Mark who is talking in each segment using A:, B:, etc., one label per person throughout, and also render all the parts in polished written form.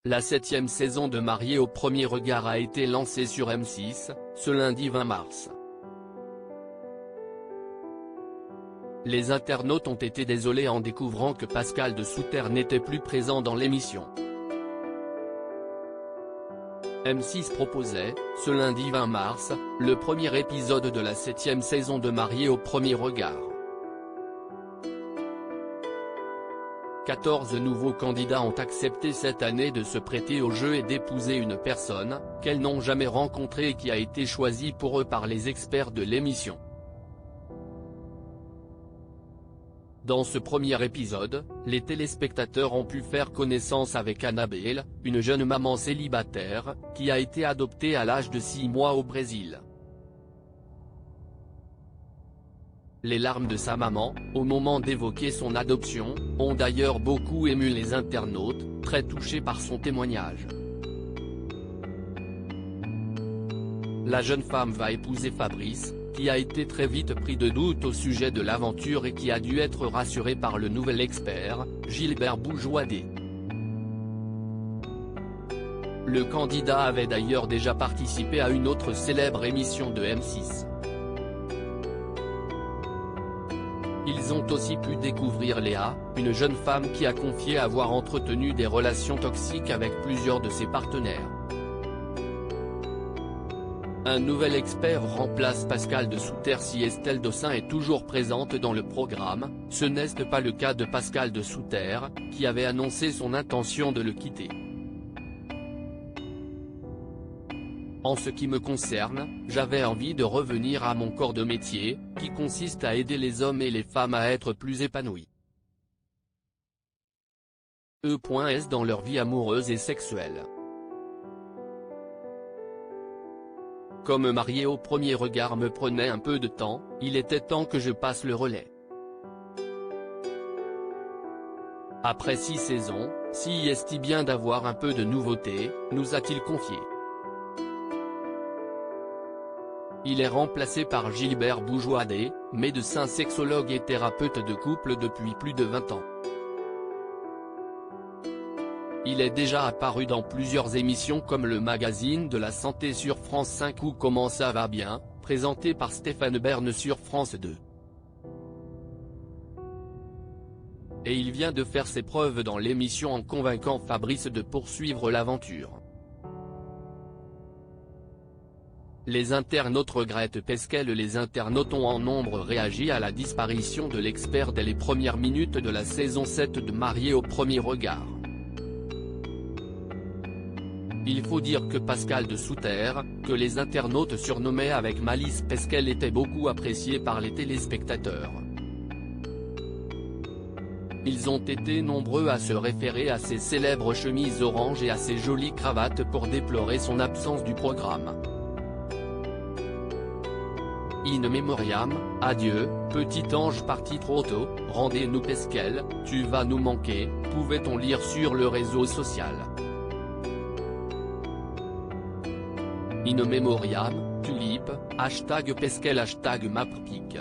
A: La 7e saison de Mariés au premier regard a été lancée sur M6, ce lundi 20 mars. Les internautes ont été désolés en découvrant que Pascal de Souter n'était plus présent dans l'émission. M6 proposait, ce lundi 20 mars, le premier épisode de la 7e saison de Mariés au premier regard. 14 nouveaux candidats ont accepté cette année de se prêter au jeu et d'épouser une personne, qu'elles n'ont jamais rencontrée et qui a été choisie pour eux par les experts de l'émission. Dans ce premier épisode, les téléspectateurs ont pu faire connaissance avec Annabelle, une jeune maman célibataire, qui a été adoptée à l'âge de 6 mois au Brésil. Les larmes de sa maman, au moment d'évoquer son adoption, ont d'ailleurs beaucoup ému les internautes, très touchés par son témoignage. La jeune femme va épouser Fabrice, qui a été très vite pris de doute au sujet de l'aventure et qui a dû être rassuré par le nouvel expert, Gilbert Boujouadé. Le candidat avait d'ailleurs déjà participé à une autre célèbre émission de M6. Ils ont aussi pu découvrir Léa, une jeune femme qui a confié avoir entretenu des relations toxiques avec plusieurs de ses partenaires. Un nouvel expert remplace Pascal de Souter si Estelle Dossin est toujours présente dans le programme. Ce n'est pas le cas de Pascal de Souter, qui avait annoncé son intention de le quitter. En ce qui me concerne, j'avais envie de revenir à mon corps de métier, qui consiste à aider les hommes et les femmes à être plus épanouis. E.S. dans leur vie amoureuse et sexuelle. Comme Mariés au premier regard me prenait un peu de temps, il était temps que je passe le relais. Après 6 saisons, si est-il bien d'avoir un peu de nouveauté, nous a-t-il confié. Il est remplacé par Gilbert Boujouadé, médecin sexologue et thérapeute de couple depuis plus de 20 ans. Il est déjà apparu dans plusieurs émissions comme le magazine de la santé sur France 5 ou Comment ça va bien, présenté par Stéphane Bern sur France 2. Et il vient de faire ses preuves dans l'émission en convainquant Fabrice de poursuivre l'aventure. Les internautes regrettent Pascal. Les internautes ont en nombre réagi à la disparition de l'expert dès les premières minutes de la saison 7 de Mariés au premier regard. Il faut dire que Pascal de Souter, que les internautes surnommaient avec malice Pascal, était beaucoup apprécié par les téléspectateurs. Ils ont été nombreux à se référer à ses célèbres chemises oranges et à ses jolies cravates pour déplorer son absence du programme. In memoriam, adieu, petit ange parti trop tôt, rendez-nous Pascal, tu vas nous manquer, pouvait-on lire sur le réseau social. In memoriam, tulip, hashtag Pascal hashtag Mappic.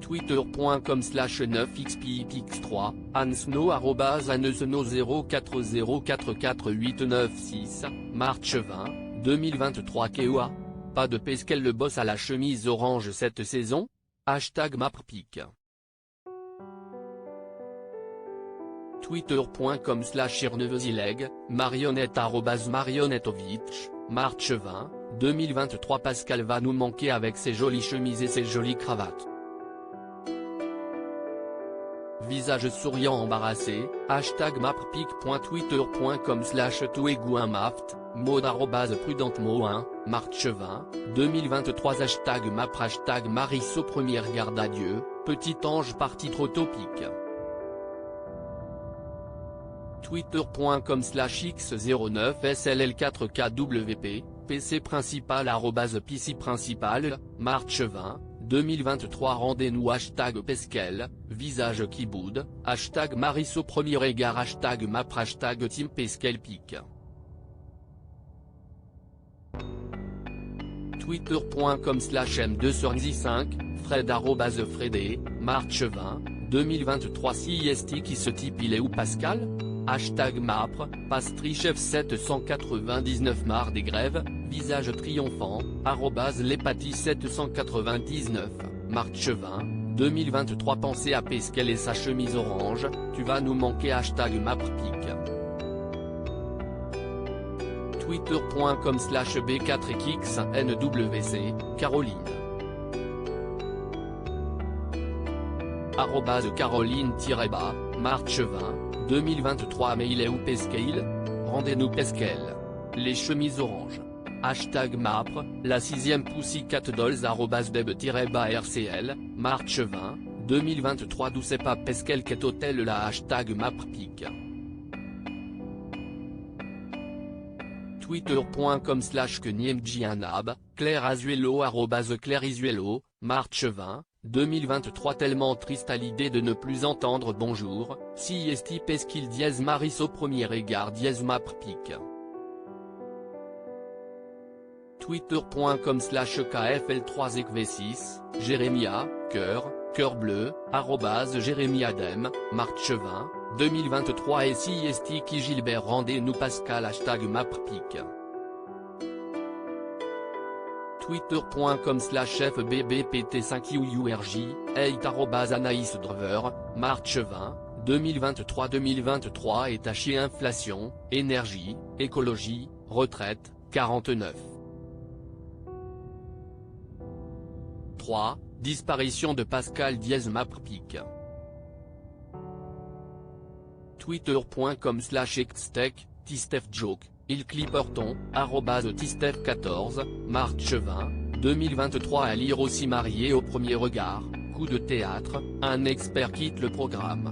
A: Twitter.com/9xpx3, ansno @anesno040448996, Marche 20, 2023 Keoa. Pas de Pascal le boss à la chemise orange cette saison ? Hashtag Mappic. Twitter.com/irnevesileg, marionnette @marionnetovitch, Marche 20, 2023 Pascal va nous manquer avec ses jolies chemises et ses jolies cravates. Visage souriant embarrassé, hashtag mappic.twitter.com/touegouinmaft, mode @prudentemo1, Marche 20, 2023 hashtag map hashtag Marisso première garde adieu, petit ange parti trop topique. Twitter.com/x09SLL4KWP, PC principal @PC principal, Marche 20, 2023 rendez-nous hashtag Pascal, visage qui boude, hashtag Marisso premier regard hashtag map hashtag team Pascal pic. Twitter.com/m2sur5, Fred @Fredé, Marche 20, 2023 si est qui ce type il est où Pascal ? Hashtag Mapre, Pastrichef 799 marre des grèves, visage triomphant, @Lepati 799, Marc Chevin, 2023 pensez à Pesquel et sa chemise orange, tu vas nous manquer #MaprePic. Twitter.com/B4XNWC, Caroline. @Caroline-Bas, Marc Chevin, 2023 mais il est où Pesquel? Rendez-nous Pesquel. Les chemises oranges. #Mapre, la 6ème Pussycat Dolls @Deb-RCL, Marc Chevin, 2023 d'où c'est pas Pesquel qu'est hôtel la #MaprePic. Twitter.com/Keniemjianab, Claire Azuelo @Claire Isuelo, Marc Chevin, 2023 tellement triste à l'idée de ne plus entendre bonjour, si esti Pesquil dièse Maris au premier regard dièse MaprePic. Twitter.com/KFL3ECV6, Jérémia, cœur bleu, @JérémiaDem, Marc Chevin, 2023 et si esti qui Gilbert rendez-nous Pascal #MaprePic. Twitter.com/FBBPT5UURJ, 8 @Anaïs Drever, Marc Chevin, 2023 est à chier inflation, énergie, écologie, retraite, 49. 3. Disparition de Pascal MaprePic. Twitter.com/Xtech, Tistefjoke, Il Clipperton, @Tistef14, Marc Chevin, 2023 à lire aussi marié au premier regard, coup de théâtre, un expert quitte le programme.